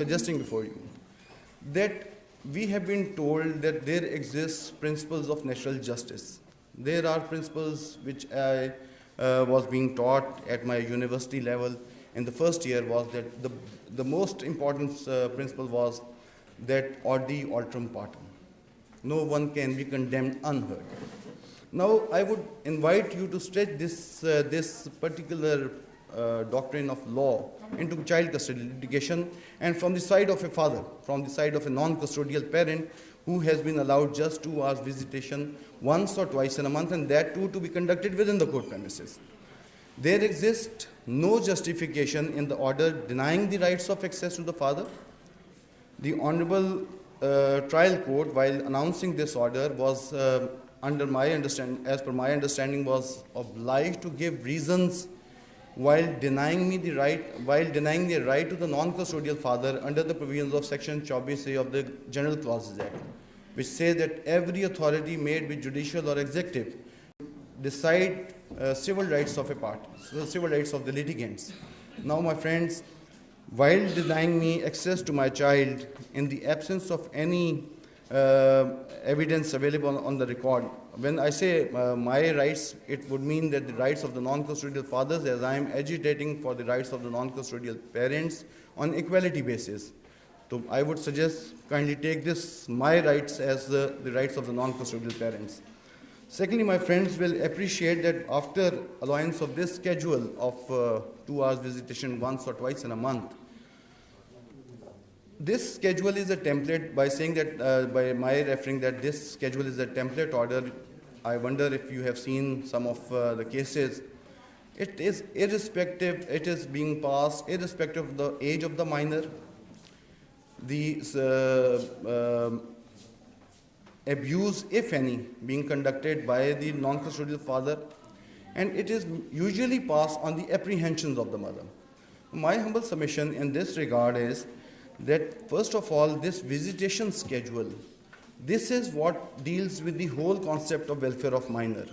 suggesting before you that we have been told that there exists principles of natural justice. There are principles which I was being taught at my university level in the first year was that the most important principle was that audi alterum partem. No one can be condemned unheard. Now, I would invite you to stretch this particular doctrine of law into child custody litigation, and from the side of a father, from the side of a non-custodial parent who has been allowed just 2 hours visitation once or twice in a month, and that too to be conducted within the court premises. There exists no justification in the order denying the rights of access to the father. The Honorable Trial Court, while announcing this order, was under my understanding, as per my understanding, was obliged to give reasons while denying the right to the non-custodial father under the provisions of Section 24A of the General Clauses Act, which say that every authority made by judicial or executive decide civil rights of a party, so civil rights of the litigants. Now, my friends, while denying me access to my child in the absence of any evidence available on the record, when I say my rights, it would mean that the rights of the non-custodial fathers, as I am agitating for the rights of the non-custodial parents on equality basis. So I would suggest kindly take this, my rights, as the rights of the non-custodial parents. Secondly, my friends will appreciate that after allowance of this schedule of 2 hours visitation once or twice in a month, this schedule is a template. By saying that, by my referring that this schedule is a template order, I wonder if you have seen some of the cases. It is irrespective, it is being passed irrespective of the age of the minor, the abuse, if any, being conducted by the non-custodial father, and it is usually passed on the apprehensions of the mother. My humble submission in this regard is that, first of all, this visitation schedule, this is what deals with the whole concept of welfare of minor.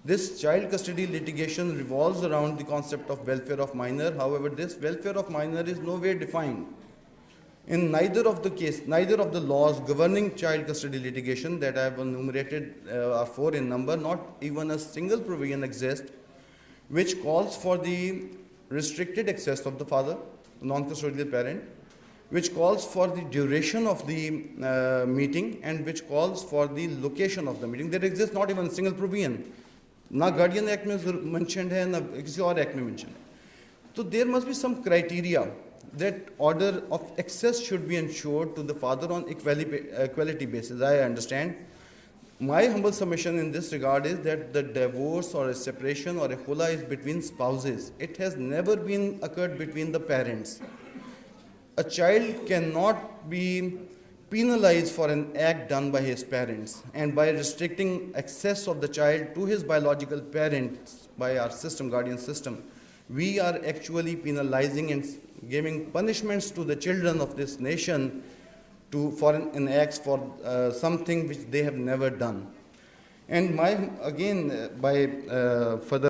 This child custody litigation revolves around the concept of welfare of minor. However, this welfare of minor is nowhere defined. In neither of the laws governing child custody litigation that I have enumerated are 4 in number, not even a single provision exists which calls for the restricted access of the father, the non-custodial parent, which calls for the duration of the meeting, and which calls for the location of the meeting. There exists not even a single provision. Na Guardian Act mein mentioned hai, na kisi aur act mein mentioned hai. So there must be some criteria that order of access should be ensured to the father on equality basis. I understand. My humble submission in this regard is that the divorce or a separation or a khula is between spouses. It has never been occurred between the parents. A child cannot be penalized for an act done by his parents, and by restricting access of the child to his biological parents by our system, guardian system, we are actually penalizing and giving punishments to the children of this nation for an act for something which they have never done. And by further